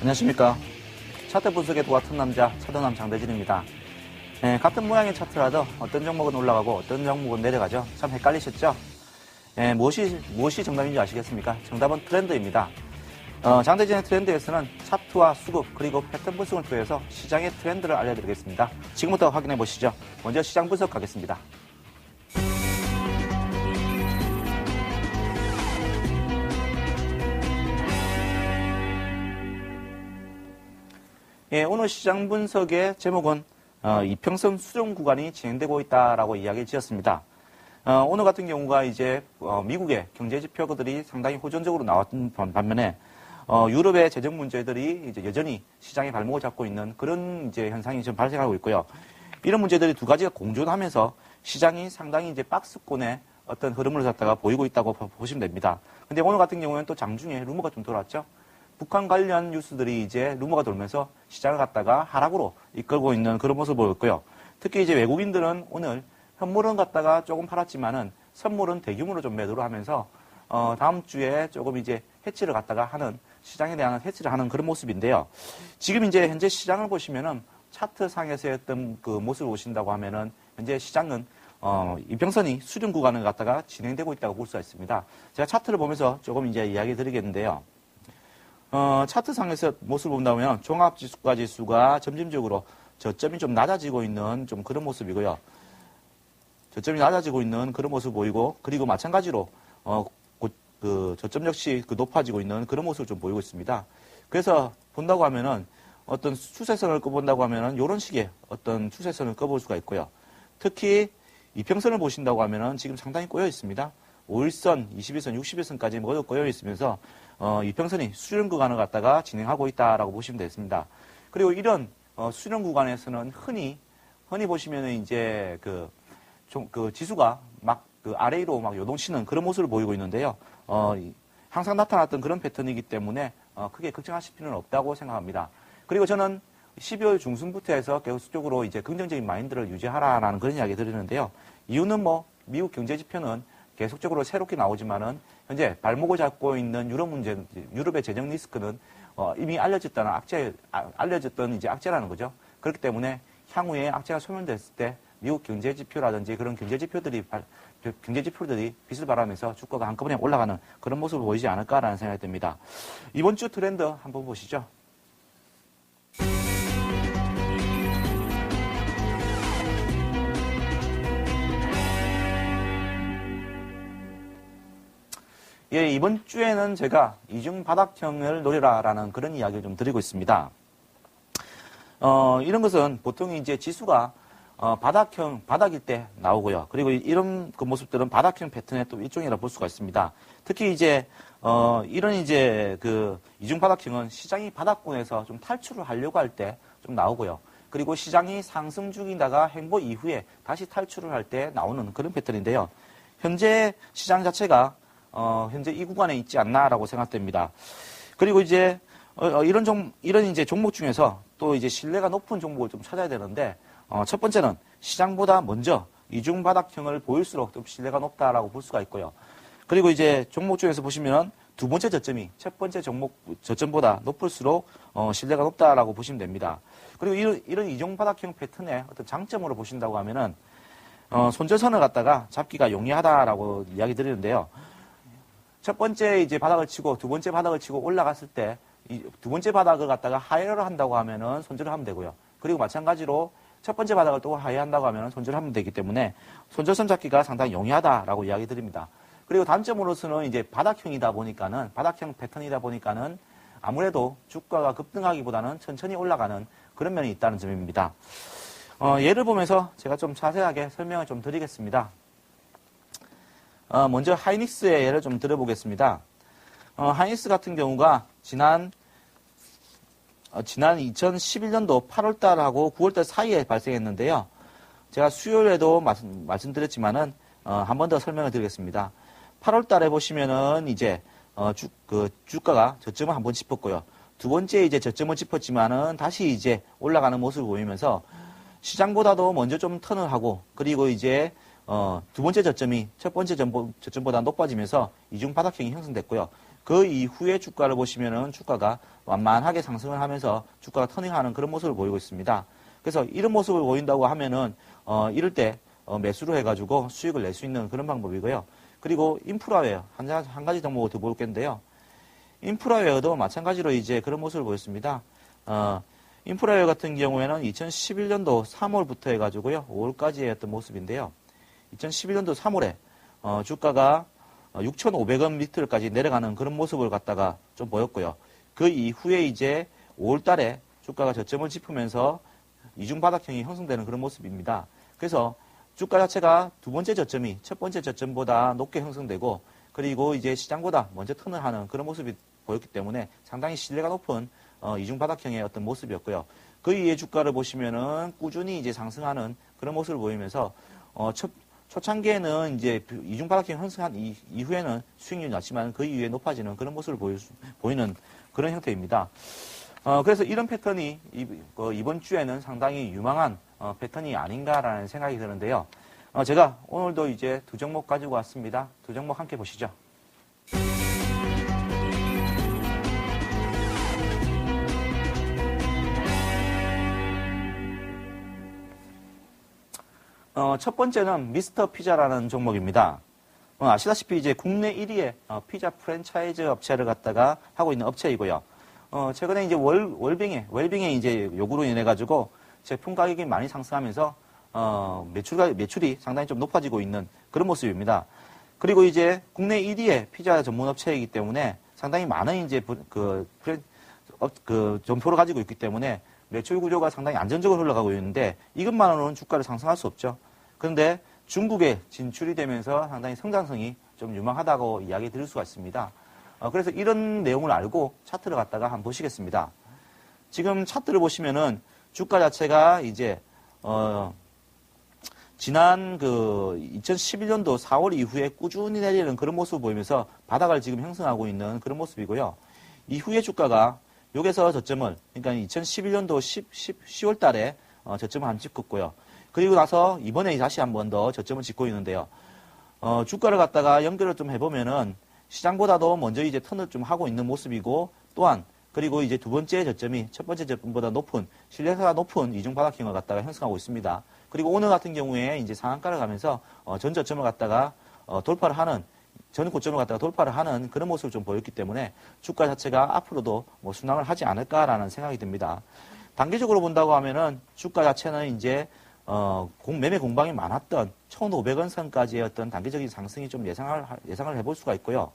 안녕하십니까. 차트 분석에 도와준 남자 차도남 장대진입니다. 같은 모양의 차트라도 어떤 종목은 올라가고 어떤 종목은 내려가죠. 참 헷갈리셨죠? 무엇이 정답인지 아시겠습니까? 정답은 트렌드입니다. 장대진의 트렌드에서는 차트와 수급 그리고 패턴 분석을 통해서 시장의 트렌드를 알려드리겠습니다. 지금부터 확인해 보시죠. 먼저 시장 분석 가겠습니다. 오늘 시장 분석의 제목은 이평선 수렴 구간이 진행되고 있다라고 이야기를 지었습니다. 오늘 같은 경우가 이제 미국의 경제 지표들이 상당히 호전적으로 나왔던 반면에 유럽의 재정 문제들이 이제 여전히 시장의 발목을 잡고 있는 그런 이제 현상이 지금 발생하고 있고요. 이런 문제들이 두 가지가 공존하면서 시장이 상당히 이제 박스권의 어떤 흐름을 갖다가 보이고 있다고 보시면 됩니다. 근데 오늘 같은 경우에는 또 장중에 루머가 좀 돌아왔죠. 북한 관련 뉴스들이 이제 루머가 돌면서 시장을 갖다가 하락으로 이끌고 있는 그런 모습을 보였고요. 특히 이제 외국인들은 오늘 현물은 갖다가 조금 팔았지만은 선물은 대규모로 좀 매도를 하면서 다음 주에 조금 이제 해치를 갖다가 하는 시장에 대한 해치를 하는 그런 모습인데요. 지금 이제 현재 시장을 보시면은 차트 상에서의 어떤 그 모습을 보신다고 하면은 현재 시장은 이평선이 수렴 구간을 갖다가 진행되고 있다고 볼 수가 있습니다. 제가 차트를 보면서 조금 이제 이야기 드리겠는데요. 차트상에서 모습을 본다면 종합지수가 지수가 점진적으로 저점이 좀 낮아지고 있는 좀 그런 모습이고요. 저점이 낮아지고 있는 그런 모습을 보이고, 그리고 마찬가지로 그 저점 역시 그 높아지고 있는 그런 모습을 좀 보이고 있습니다. 그래서 본다고 하면은 어떤 추세선을 꺼본다고 하면은 이런 식의 어떤 추세선을 꺼볼 수가 있고요. 특히 이평선을 보신다고 하면은 지금 상당히 꼬여 있습니다. 5일선, 21선, 60일선까지 모두 꼬여 있으면서 이평선이 수렴 구간을 갖다가 진행하고 있다라고 보시면 되겠습니다. 그리고 이런 수렴 구간에서는 흔히 보시면은 이제 그 지수가 막 그 아래로 막 요동치는 그런 모습을 보이고 있는데요. 항상 나타났던 그런 패턴이기 때문에 크게 걱정하실 필요는 없다고 생각합니다. 그리고 저는 12월 중순부터 해서 계속적으로 이제 긍정적인 마인드를 유지하라라는 그런 이야기 드리는데요. 이유는 뭐 미국 경제 지표는 계속적으로 새롭게 나오지만은 현재 발목을 잡고 있는 유럽의 재정 리스크는 이미 알려졌던 이제 악재라는 거죠. 그렇기 때문에 향후에 악재가 소멸됐을 때 미국 경제 지표라든지 그런 경제 지표들이 빛을 발하면서 주가가 한꺼번에 올라가는 그런 모습을 보이지 않을까라는 생각이 듭니다. 이번 주 트렌드 한번 보시죠. 예, 이번 주에는 제가 이중 바닥형을 노려라라는 그런 이야기를 좀 드리고 있습니다. 이런 것은 보통 이제 지수가 바닥일 때 나오고요. 그리고 이런 그 모습들은 바닥형 패턴의 또 일종이라 볼 수가 있습니다. 특히 이제 이런 이제 그 이중 바닥형은 시장이 바닥권에서 좀 탈출을 하려고 할 때 좀 나오고요. 그리고 시장이 상승 중이다가 횡보 이후에 다시 탈출을 할 때 나오는 그런 패턴인데요. 현재 시장 자체가 현재 이 구간에 있지 않나라고 생각됩니다. 그리고 이제 이런 이제 종목 중에서 또 이제 신뢰가 높은 종목을 좀 찾아야 되는데 첫 번째는 시장보다 먼저 이중 바닥형을 보일수록 좀 신뢰가 높다라고 볼 수가 있고요. 그리고 이제 종목 중에서 보시면 두 번째 저점이 첫 번째 종목 저점보다 높을수록 신뢰가 높다라고 보시면 됩니다. 그리고 이런 이중 바닥형 패턴의 어떤 장점으로 보신다고 하면은 손절선을 갖다가 잡기가 용이하다라고 이야기 드리는데요. 첫 번째 이제 바닥을 치고 두 번째 바닥을 치고 올라갔을 때 두 번째 바닥을 갖다가 하회를 한다고 하면은 손절을 하면 되고요. 그리고 마찬가지로 첫 번째 바닥을 또 하회한다고 하면은 손절을 하면 되기 때문에 손절선 잡기가 상당히 용이하다라고 이야기 드립니다. 그리고 단점으로서는 이제 바닥형 패턴이다 보니까는 아무래도 주가가 급등하기보다는 천천히 올라가는 그런 면이 있다는 점입니다. 예를 보면서 제가 좀 자세하게 설명을 좀 드리겠습니다. 먼저 하이닉스의 예를 좀 들어보겠습니다. 하이닉스 같은 경우가 지난 2011년도 8월달하고 9월달 사이에 발생했는데요. 제가 수요일에도 말씀드렸지만은 한 번 더 설명을 드리겠습니다. 8월달에 보시면은 이제 주가가 저점을 한번 짚었고요. 두 번째 이제 저점을 짚었지만은 다시 이제 올라가는 모습을 보이면서 시장보다도 먼저 좀 턴을 하고, 그리고 이제 두 번째 저점이 첫 번째 저점보다 높아지면서 이중 바닥형이 형성됐고요. 그 이후에 주가를 보시면은 주가가 완만하게 상승을 하면서 주가가 터닝하는 그런 모습을 보이고 있습니다. 그래서 이런 모습을 보인다고 하면은 이럴 때 매수를 해가지고 수익을 낼 수 있는 그런 방법이고요. 그리고 인프라웨어 한 가지 더 볼 건데요. 인프라웨어도 마찬가지로 이제 그런 모습을 보였습니다. 인프라웨어 같은 경우에는 2011년도 3월부터 해가지고요 5월까지의 어떤 모습인데요. 2011년도 3월에 주가가 6,500원 밑을까지 내려가는 그런 모습을 갖다가 좀 보였고요. 그 이후에 이제 5월달에 주가가 저점을 짚으면서 이중 바닥형이 형성되는 그런 모습입니다. 그래서 주가 자체가 두 번째 저점이 첫 번째 저점보다 높게 형성되고 그리고 이제 시장보다 먼저 턴을 하는 그런 모습이 보였기 때문에 상당히 신뢰가 높은 이중 바닥형의 어떤 모습이었고요. 그 이후에 주가를 보시면은 꾸준히 이제 상승하는 그런 모습을 보이면서 초창기에는 이제 이중 바닥형 형성한 이후에는 수익률이 낮지만 그 이후에 높아지는 그런 모습을 보이는 그런 형태입니다. 그래서 이런 패턴이 이번 주에는 상당히 유망한 패턴이 아닌가라는 생각이 드는데요. 제가 오늘도 이제 두 종목 가지고 왔습니다. 두 종목 함께 보시죠. 첫 번째는 미스터 피자라는 종목입니다. 아시다시피 이제 국내 1위의 피자 프랜차이즈 업체를 갖다가 하고 있는 업체이고요. 최근에 이제 웰빙의 이제 요구로 인해 가지고 제품 가격이 많이 상승하면서 매출이 상당히 좀 높아지고 있는 그런 모습입니다. 그리고 이제 국내 1위의 피자 전문 업체이기 때문에 상당히 많은 이제 점포를 가지고 있기 때문에 매출 구조가 상당히 안정적으로 흘러가고 있는데 이것만으로는 주가를 상승할 수 없죠. 그런데 중국에 진출이 되면서 상당히 성장성이 좀 유망하다고 이야기 드릴 수가 있습니다. 그래서 이런 내용을 알고 차트를 갖다가 한번 보시겠습니다. 지금 차트를 보시면은 주가 자체가 이제 지난 2011년도 4월 이후에 꾸준히 내리는 그런 모습을 보이면서 바닥을 지금 형성하고 있는 그런 모습이고요. 이후에 주가가 여기서 저점을 그러니까 2011년도 10월 달에 저점을 한 찍었고요. 그리고 나서 이번에 다시 한 번 더 저점을 찍고 있는데요. 주가를 갖다가 연결을 좀 해보면은 시장보다도 먼저 이제 턴을 좀 하고 있는 모습이고 또한 그리고 이제 두 번째 저점이 첫 번째 저점보다 높은 신뢰도가 높은 이중 바닥형을 갖다가 형성하고 있습니다. 그리고 오늘 같은 경우에 이제 상한가를 가면서 전 저점을 갖다가 돌파를 하는 전 고점을 갖다가 돌파를 하는 그런 모습을 좀 보였기 때문에 주가 자체가 앞으로도 순항을 하지 않을까라는 생각이 듭니다. 단기적으로 본다고 하면은 주가 자체는 이제 매매 공방이 많았던 1,500원 선까지의 어떤 단기적인 상승이 좀 예상을 해볼 수가 있고요.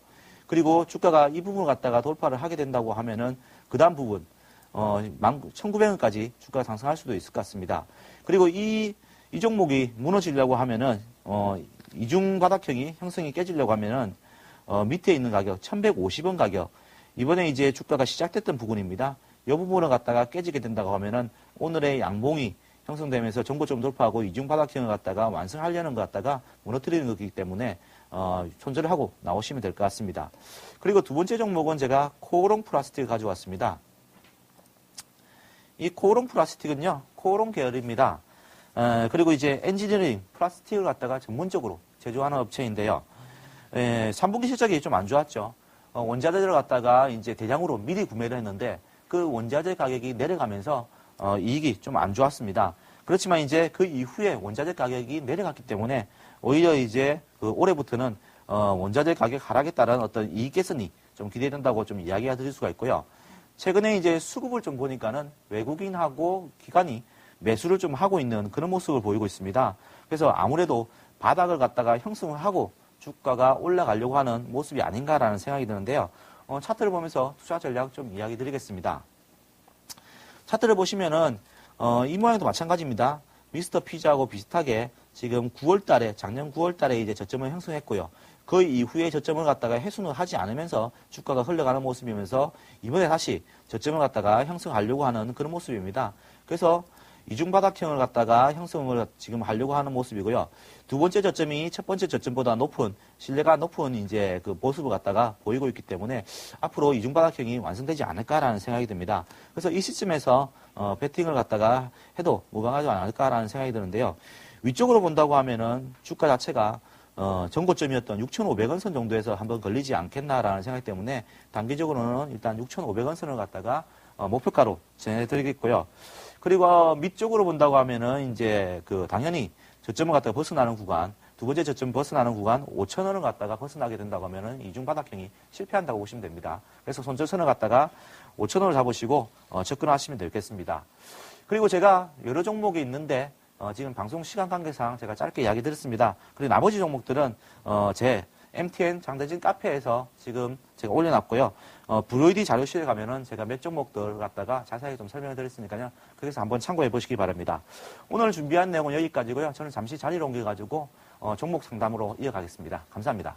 그리고 주가가 이 부분을 갖다가 돌파를 하게 된다고 하면은 그 다음 부분 1,900원까지 주가가 상승할 수도 있을 것 같습니다. 그리고 이 종목이 무너지려고 하면은 이중 바닥형이 형성이 깨지려고 하면은 밑에 있는 가격 1,150원 가격 이번에 이제 주가가 시작됐던 부분입니다. 이 부분을 갖다가 깨지게 된다고 하면은 오늘의 양봉이 형성되면서 정고점 돌파하고 이중 바닥형을 갖다가 완성하려는 것 갖다가 무너뜨리는 것이기 때문에 손절을 하고 나오시면 될 것 같습니다. 그리고 두 번째 종목은 제가 코오롱 플라스틱을 가져왔습니다. 이 코오롱 플라스틱은요, 코오롱 계열입니다. 그리고 이제 엔지니어링 플라스틱을 갖다가 전문적으로 제조하는 업체인데요. 3분기 실적이 좀 안 좋았죠. 원자재를 갖다가 이제 대량으로 미리 구매를 했는데 그 원자재 가격이 내려가면서 이익이 좀 안 좋았습니다. 그렇지만 이제 그 이후에 원자재 가격이 내려갔기 때문에 오히려 이제 올해부터는 원자재 가격 하락에 따른 어떤 이익 개선이 좀 기대된다고 좀 이야기가 드릴 수가 있고요. 최근에 이제 수급을 좀 보니까는 외국인하고 기관이 매수를 좀 하고 있는 그런 모습을 보이고 있습니다. 그래서 아무래도 바닥을 갖다가 형성을 하고 주가가 올라가려고 하는 모습이 아닌가라는 생각이 드는데요. 차트를 보면서 투자 전략 좀 이야기 드리겠습니다. 차트를 보시면은 이 모양도 마찬가지입니다. 미스터 피자하고 비슷하게 지금 9월 달에 작년 9월 달에 이제 저점을 형성했고요. 그 이후에 저점을 갖다가 해소는 하지 않으면서 주가가 흘러가는 모습이면서 이번에 다시 저점을 갖다가 형성하려고 하는 그런 모습입니다. 그래서 이중 바닥형을 갖다가 형성을 지금 하려고 하는 모습이고요. 두 번째 저점이 첫 번째 저점보다 높은 신뢰가 높은 이제 그 모습을 갖다가 보이고 있기 때문에 앞으로 이중 바닥형이 완성되지 않을까라는 생각이 듭니다. 그래서 이 시점에서 베팅을 갖다가 해도 무방하지 않을까라는 생각이 드는데요. 위쪽으로 본다고 하면은 주가 자체가 전고점이었던 6,500원 선 정도에서 한번 걸리지 않겠나라는 생각 때문에 단기적으로는 일단 6,500원 선을 갖다가 목표가로 전해드리겠고요. 그리고 밑쪽으로 본다고 하면은 이제 당연히 저점을 갖다가 벗어나는 구간, 두 번째 저점 벗어나는 구간 5,000원을 갖다가 벗어나게 된다고 하면은 이중 바닥형이 실패한다고 보시면 됩니다. 그래서 손절선을 갖다가 5,000원을 잡으시고 접근하시면 되겠습니다. 그리고 제가 여러 종목이 있는데 지금 방송 시간 관계상 제가 짧게 이야기 드렸습니다. 그리고 나머지 종목들은 제 MTN 장대진 카페에서 지금 제가 올려놨고요. VOD 자료실에 가면은 제가 몇 종목들 갖다가 자세하게 좀 설명해 드렸으니까요. 거기서 한번 참고해 보시기 바랍니다. 오늘 준비한 내용은 여기까지고요. 저는 잠시 자리를 옮겨가지고 종목 상담으로 이어가겠습니다. 감사합니다.